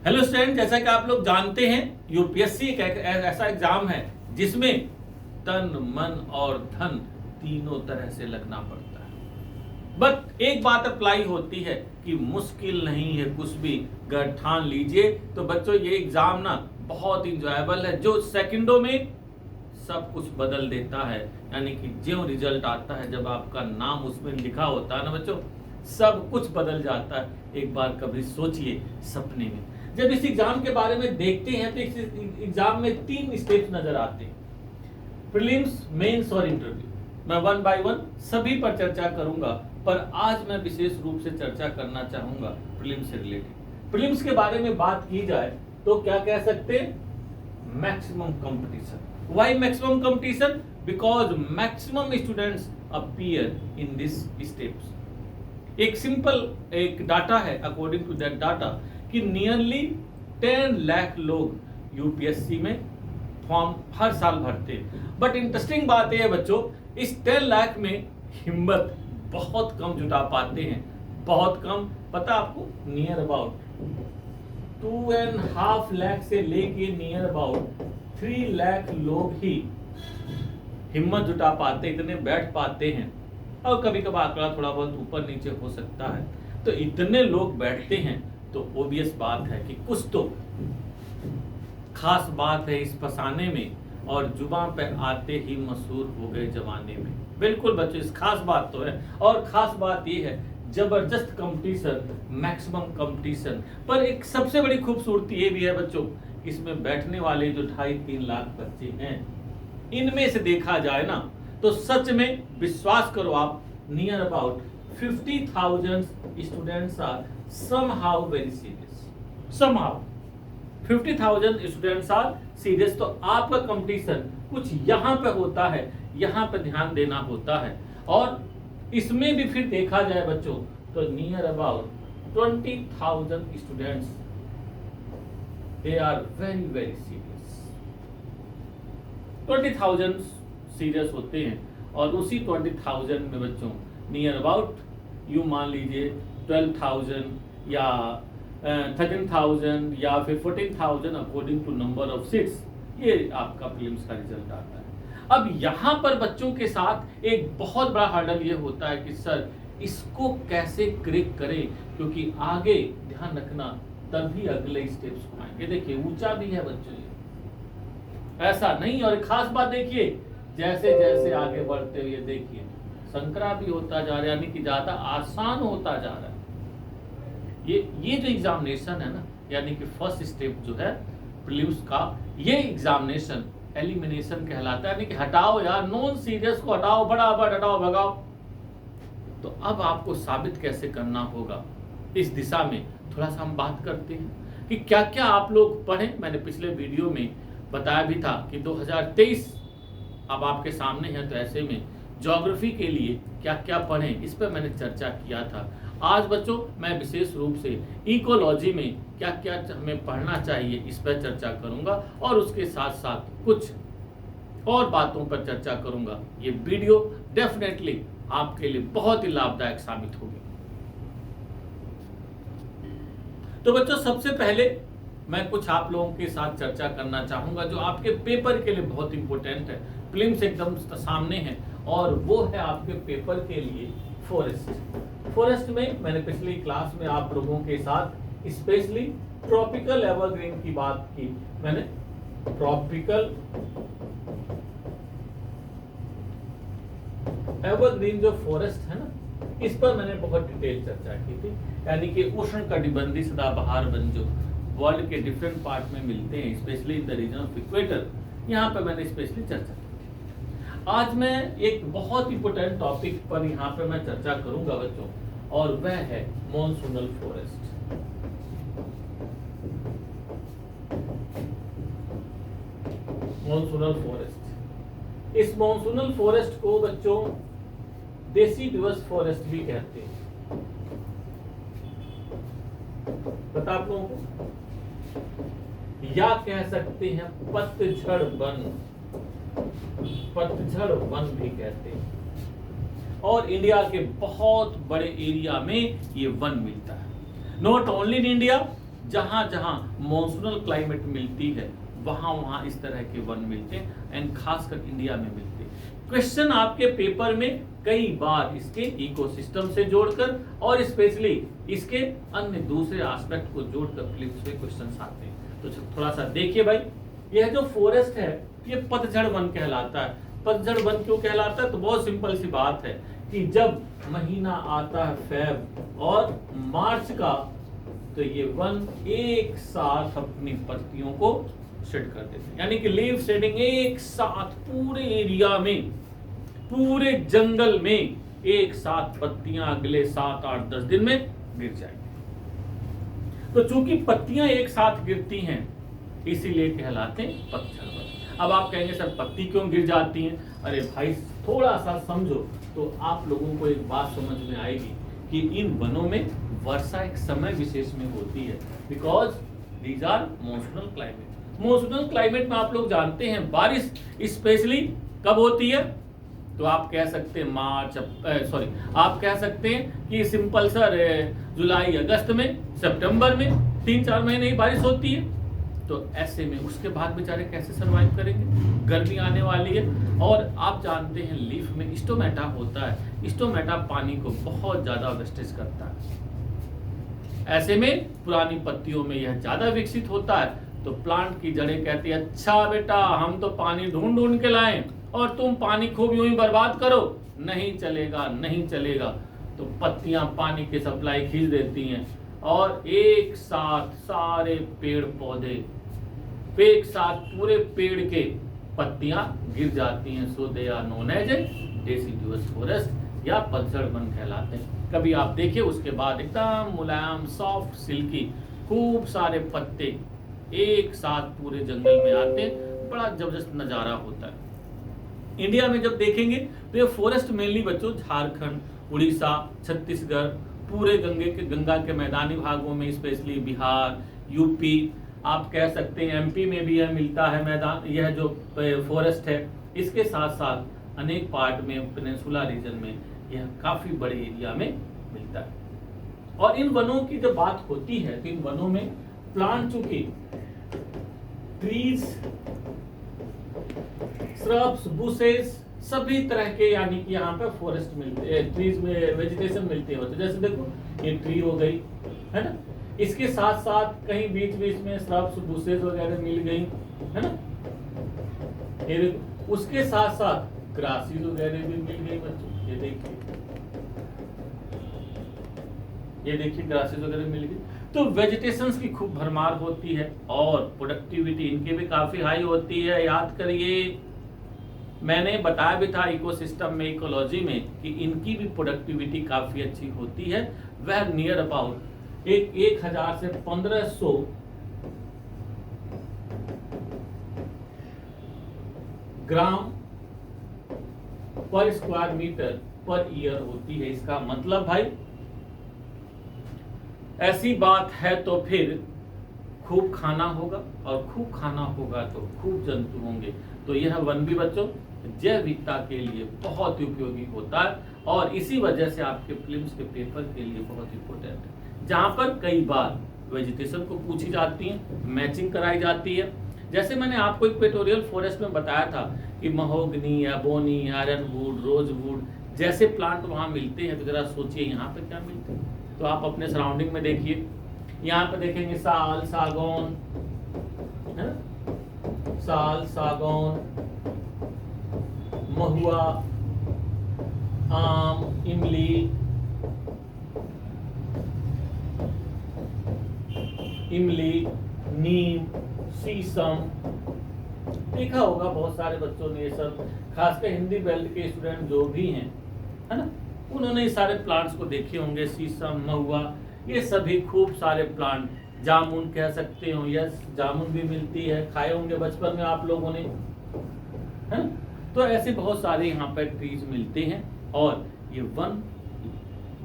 Hello student, जैसा कि आप लोग जानते हैं यूपीएससी एक ऐसा एग्जाम है जिसमें तन मन और धन तीनों तरह से लगना पड़ता है। बट एक बात अप्लाई होती है कि मुश्किल नहीं है कुछ भी, अगर ठान लीजिए तो बच्चों ये एग्जाम ना बहुत इंजॉयबल है, जो सेकंडों में सब कुछ बदल देता है। यानी कि जो रिजल्ट आता है, जब आपका नाम उसमें लिखा होता है ना बच्चों, सब कुछ बदल जाता है। एक बार कभी सोचिए सपने में, जब इस एग्जाम के बारे में देखते हैं तो इस एग्जाम में 3 स्टेप्स नजर आते हैं, प्रीलिम्स, मेंस और इंटरव्यू। मैं वन बाय वन सभी पर चर्चा करूंगा, पर आज मैं विशेष रूप से चर्चा करना चाहूंगा प्रीलिम्स से रिलेटेड। प्रीलिम्स के बारे में बात की जाए तो क्या कह सकते हैं? Maximum competition. Why maximum competition? Because maximum students appear in this steps. एक सिंपल एक डाटा है, अकॉर्डिंग टू दैट डाटा कि नियरली 10 लाख लोग यूपीएससी में फॉर्म हर साल भरते हैं। बट इंटरेस्टिंग बात यह है बच्चों, इस 10 लाख में हिम्मत बहुत कम जुटा पाते हैं। बहुत कम, पता आपको, नियर अबाउट 2.5 लाख से लेके नियर अबाउट 3 लाख लोग ही हिम्मत जुटा पाते, इतने बैठ पाते हैं। और कभी कभार आंकड़ा थोड़ा बहुत ऊपर नीचे हो सकता है। तो इतने लोग बैठते हैं तो ओबियस बात है कि कुछ तो खास बात है इस फसाने में, और जुबान पे आते ही मशहूर हो गए जमाने में। बिल्कुल बच्चों, इस खास बात तो है, और खास बात ये है जबरदस्त कंपटीशन, मैक्सिमम कंपटीशन। पर एक सबसे बड़ी खूबसूरती ये भी है बच्चों, इसमें बैठने वाले जो 2.5-3 लाख बच्चे हैं, इनमें से देखा जाए ना तो सच में विश्वास करो आप, near about 50,000 students are somehow very serious, somehow 50,000 students are serious. तो आपका कंपटीशन कुछ यहाँ पे होता है, यहाँ पे ध्यान देना होता है। और इसमें भी फिर देखा जाए बच्चों तो near about 20,000 students, they are very very serious. 20,000 serious होते हैं, और उसी 20,000 में बच्चों नियर अबाउट यू मान लीजिए 12,000 या 13,000 या फिर 14,000 according to number of seats, ये आपका प्रीलिम्स का रिजल्ट आता है। अब यहाँ पर बच्चों के साथ एक बहुत बड़ा हर्डल ये होता है कि सर इसको कैसे क्रैक करें, क्योंकि आगे ध्यान रखना तभी अगले स्टेप्स को आएंगे। देखिए ऊंचा भी है बच्चों ये, ऐसा नहीं। और खास बात देखिए, जैसे जैसे आगे बढ़ते हुए देखिए संकरा भी होता जा रहा है, यानी कि ज्यादा आसान होता जा रहा है। ये जो एग्जामिनेशन है ना, यानी कि फर्स्ट स्टेप जो है प्रीलिम्स का, ये एग्जामिनेशन एलिमिनेशन कहलाता है। यानी कि हटाओ यार, नॉन सीरियस को हटाओ, बराबर हटाओ, भगाओ। तो अब आपको साबित कैसे करना होगा, इस दिशा में थोड़ा सा हम बात करते हैं कि क्या क्या आप लोग पढ़ें। मैंने पिछले वीडियो में बताया भी था कि 2023 अब आपके सामने है, तो ऐसे में ज्योग्राफी के लिए क्या क्या पढ़ें, इस पर मैंने चर्चा किया था। आज बच्चों मैं विशेष रूप से इकोलॉजी में क्या क्या हमें पढ़ना चाहिए, इस पर चर्चा करूंगा, और उसके साथ साथ कुछ और बातों पर चर्चा करूंगा। ये वीडियो डेफिनेटली आपके लिए बहुत ही लाभदायक साबित होगी। तो बच्चों सबसे पहले मैं कुछ आप लोगों के साथ चर्चा करना चाहूंगा जो आपके पेपर के लिए बहुत इंपॉर्टेंट है। प्रीलिम्स एकदम सामने है, और वो है आपके पेपर के लिए फॉरेस्ट। फॉरेस्ट में मैंने पिछली क्लास में आप लोगों के साथ स्पेशली ट्रॉपिकल एवरग्रीन की बात की। मैंने ट्रॉपिकल एवरग्रीन जो फॉरेस्ट है ना, इस पर मैंने बहुत डिटेल चर्चा की थी। यानी कि उष्णकटिबंधीय सदाबहार वन जो वर्ल्ड के डिफरेंट पार्ट में मिलते हैं, specially in the region of equator, यहाँ पे मैंने स्पेशली चर्चा की। आज मैं एक बहुत इंपोर्टेंट टॉपिक पर यहाँ पे मैं चर्चा करूंगा बच्चों, और वह है मॉनसूनल फॉरेस्ट। मॉनसूनल फॉरेस्ट, इस मॉनसूनल फॉरेस्ट को बच्चों डेसिडुअस फॉरेस्ट भी कहते हैं। पता आप लोगों को, या कह सकते हैं पतझड़ वन, पतझड़ वन भी कहते हैं। और इंडिया के बहुत बड़े एरिया में ये वन मिलता है। नॉट ओनली इन इंडिया, जहां जहां मॉनसूनल क्लाइमेट मिलती है वहां वहां इस तरह के वन मिलते हैं, एंड खासकर इंडिया में मिलते हैं। क्वेश्चन आपके पेपर में कई बार इसके इकोसिस्टम से जोड़कर और स्पेशली इसके अन्य दूसरे एस्पेक्ट को जोड़कर फिलिप्स में क्वेश्चंस आते हैं। तो थोड़ा सा देखिए भाई, यह जो फॉरेस्ट है ये पतझड़ वन कहलाता है। पतझड़ वन क्यों कहलाता है? तो बहुत सिंपल सी बात है कि जब महीना आता है फेब और मार्च का, तो ये वन एक साथ अपनी पत्तियों को शेड कर देते हैं, यानी कि लीफ शेडिंग एक साथ पूरे एरिया में, पूरे जंगल में एक साथ पत्तियां अगले 7, 8, 10 दिन में गिर जाएंगी। तो चूंकि पत्तियां एक साथ गिरती हैं इसीलिए कहलाते हैं पतझड़ वन। अब आप कहेंगे सर पत्ती क्यों गिर जाती हैं? अरे भाई थोड़ा सा समझो तो आप लोगों को एक बात समझ में आएगी कि इन वनों में वर्षा एक समय विशेष में होती है, because these are monsoonal climate. Monsoonal climate में आप लोग जानते हैं बारिश स्पेशली कब होती है? तो आप कह सकते हैं आप कह सकते हैं कि सिंपल सर जुलाई अगस्त में, सितंबर में 3-4 महीने ही बारिश होती है। तो ऐसे में उसके बाद बेचारे कैसे सरवाइव करेंगे? गर्मी आने वाली है और आप जानते हैं लीफ में स्टोमेटा होता है। स्टोमेटा पानी को बहुत ज्यादा वेस्टेज करता है। ऐसे में पुरानी पत्तियों में यह ज्यादा विकसित होता है। तो प्लांट की जड़ें कहती है अच्छा बेटा हम तो पानी ढूंढ ढूंढ के लाएं और तुम पानी खूब यूं ही बर्बाद करो, नहीं चलेगा, नहीं चलेगा। तो पत्तियां पानी की सप्लाई खींच देती हैं और एक साथ सारे पेड़ पौधे, एक साथ पूरे पेड़ के पत्तियां गिर जाती हैं। So they are known as deciduous forest या पतझड़ वन कहलाते हैं। कभी आप देखिए उसके बाद एकदम मुलायम सॉफ्ट सिल्की खूब सारे पत्ते एक साथ पूरे जंगल में आते हैं, बड़ा जबरदस्त नजारा होता है। इंडिया में जब देखेंगे तो ये फॉरेस्ट मेनली बच्चों झारखंड, उड़ीसा, छत्तीसगढ़, पूरे गंगा के मैदानी भागों में, स्पेशली बिहार, यूपी, आप कह सकते हैं एमपी में भी यह मिलता है मैदान, यह जो फॉरेस्ट है। इसके साथ साथ अनेक पार्ट में पेनिनसुला रीजन में यह काफी बड़े एरिया में मिलता है। और इन वनों की जब बात होती है तो इन वनों में प्लांट चूंकि ट्रीज, श्रब्स, बुशेस सभी तरह के, यानी कि यहाँ पे फॉरेस्ट मिलते हैं, ट्रीज में वेजिटेशन मिलती है। तो जैसे देखो ये ट्री हो गई है ना, इसके साथ साथ कहीं बीच बीच में श्रब्स, बुशेस वगैरह मिल गई है ना, ये देखो उसके साथ साथ ग्रासेस वगैरह भी मिल गई बच्चों। ये देखिए ग्रासेस वगैरह मिल गई। तो वेजिटेशंस की खूब भरमार होती है और प्रोडक्टिविटी इनकी भी काफी हाई होती है। याद करिए मैंने बताया भी था इकोसिस्टम में, इकोलॉजी में, कि इनकी भी प्रोडक्टिविटी काफी अच्छी होती है। वह नियर अबाउट 1000 से 1500 ग्राम पर स्क्वायर मीटर पर ईयर होती है। इसका मतलब भाई ऐसी बात है तो फिर खूब खाना होगा और खूब खाना होगा तो खूब जंतु होंगे। तो यह वन भी बच्चों जैव विविधता के लिए बहुत ही उपयोगी होता है और इसी वजह से आपके फिल्म्स के पेपर के लिए बहुत इंपॉर्टेंट है, जहां पर कई बार वेजिटेशन को पूछी जाती है, मैचिंग कराई जाती है। जैसे मैंने आपको इक्वेटोरियल फॉरेस्ट में बताया था कि महोगनी, एबोनी, आयरनवुड, रोजवुड जैसे प्लांट वहां मिलते हैं। तो जरा सोचिए यहाँ पे क्या मिलते हैं। तो आप अपने सराउंडिंग में देखिए, यहाँ पे देखेंगे साल, सागौन है ना, साल, सागौन, महुआ, आम, इमली, नीम, शीशम। देखा होगा बहुत सारे बच्चों ने ये सब, खासकर हिंदी बेल्ट के स्टूडेंट जो भी हैं है ना, उन्होंने ये सारे प्लांट्स को देखे होंगे। शीशम, महुआ, ये सभी खूब सारे प्लांट। जामुन कह सकते हो, यस जामुन भी मिलती है, खाए होंगे बचपन में आप लोगों ने है। तो ऐसे बहुत सारे यहाँ पर ट्रीज मिलते हैं और ये वन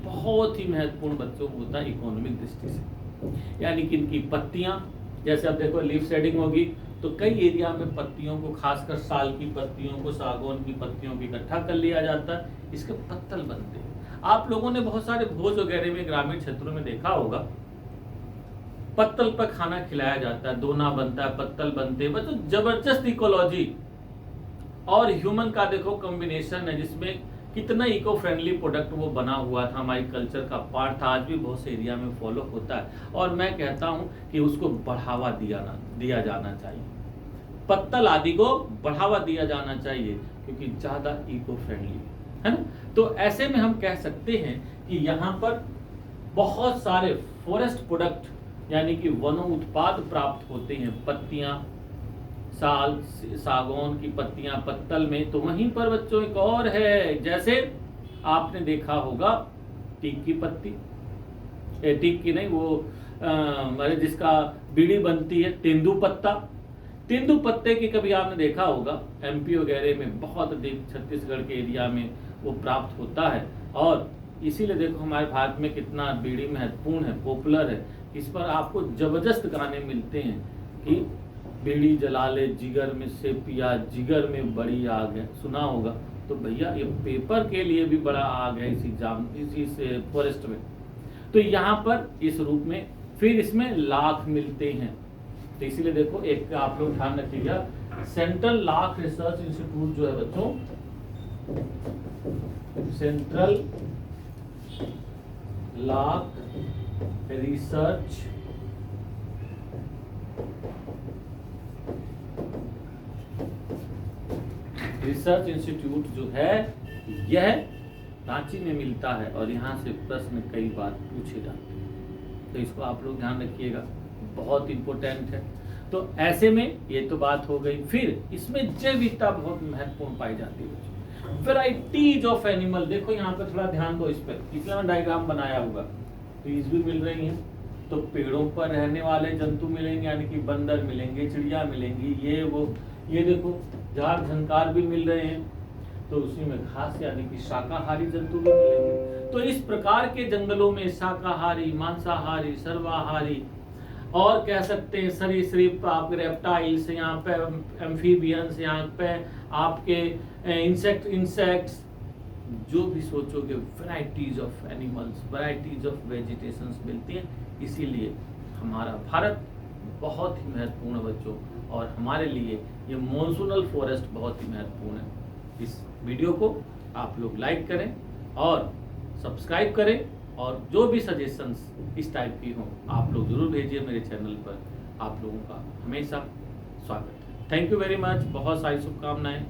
बहुत ही महत्वपूर्ण बच्चों होता है इकोनॉमिक दृष्टि से। यानी कि इनकी पत्तियां, जैसे अब देखो लीफ शेडिंग होगी तो कई एरिया में पत्तियों को, खासकर साल की पत्तियों को, सागौन की पत्तियों को इकट्ठा कर लिया जाता है, इसके पत्तल बनते हैं। आप लोगों ने बहुत सारे भोज वगैरह में ग्रामीण क्षेत्रों में देखा होगा पत्तल पर खाना खिलाया जाता है, दोना बनता है, पत्तल बनते हैं, मतलब जबरदस्त इकोलॉजी और ह्यूमन का देखो कॉम्बिनेशन है, जिसमें कितना इको फ्रेंडली प्रोडक्ट वो बना हुआ था, हमारी कल्चर का पार्ट था, आज भी बहुत से एरिया में फॉलो होता है। और मैं कहता हूं कि उसको बढ़ावा दिया जाना चाहिए, पत्तल आदि को बढ़ावा दिया जाना चाहिए, क्योंकि ज़्यादा इको फ्रेंडली है ना। तो ऐसे में हम कह सकते हैं कि यहाँ पर बहुत सारे फॉरेस्ट प्रोडक्ट यानी कि वनो उत्पाद प्राप्त होते हैं, पत्तियां, साल, सागौन की पत्तियां पत्तल में। तो वहीं पर बच्चों एक और है, जैसे आपने देखा होगा टीक की पत्ती, टीक की नहीं, वो जिसका बीड़ी बनती है, तेंदू पत्ता। तेंदू पत्ते की कभी आपने देखा होगा एमपी वगैरह में बहुत अधिक, छत्तीसगढ़ के एरिया में वो प्राप्त होता है। और इसीलिए देखो हमारे भारत में कितना बीड़ी महत्वपूर्ण है, पॉपुलर है। इस पर आपको जबरदस्त गाने मिलते हैं कि बीड़ी जला ले जिगर में से पिया, जिगर में बड़ी आग है, सुना होगा। तो भैया ये पेपर के लिए भी बड़ा आग है इसी से फॉरेस्ट में। तो यहाँ पर इस रूप में फिर इसमें लाख मिलते हैं। तो इसीलिए देखो एक आप लोग ध्यान रखिएगा, सेंट्रल लाख रिसर्च इंस्टीट्यूट जो है बच्चों, सेंट्रल लाख रिसर्च इंस्टीट्यूट जो है यह रांची में मिलता है, और यहाँ से प्रश्न कई बार पूछे जाते हैं। तो इसको आप लोग ध्यान रखिएगा, बहुत इंपॉर्टेंट है। तो ऐसे में ये तो बात हो गई। फिर इसमें जैव विविधता बहुत महत्वपूर्ण पाई जाती है। वेराइटीज ऑफ एनिमल, देखो यहाँ पे थोड़ा ध्यान दो इस पर, इसलिए मैं डायग्राम बनाया होगा। ट्रीज भी मिल रही हैं, तो पेड़ों पर रहने वाले जंतु मिलेंगे, यानी कि बंदर मिलेंगे, चिड़िया मिलेंगी, ये वो, ये देखो झाड़ झंकार भी मिल रहे हैं, तो उसी में घास यानी कि शाकाहारी जंतु भी मिलेंगे। तो इस प्रकार के जंगलों में शाकाहारी, मांसाहारी, सर्वाहारी और कह सकते हैं सरीसृप, आपके रेप्टाइल्स, यहाँ पे एम्फीबियंस, यहाँ पे आपके इंसेक्ट्स, जो भी सोचोगे varieties of animals, varieties of vegetations मिलती हैं। इसीलिए हमारा भारत बहुत ही महत्वपूर्ण है बच्चों, और हमारे लिए ये मॉनसूनल फॉरेस्ट बहुत ही महत्वपूर्ण है। इस वीडियो को आप लोग लाइक करें और सब्सक्राइब करें, और जो भी सजेशंस इस टाइप की हों आप लोग जरूर भेजिए मेरे चैनल पर। आप लोगों का हमेशा स्वागत है। थैंक यू वेरी मच, बहुत सारी शुभकामनाएं।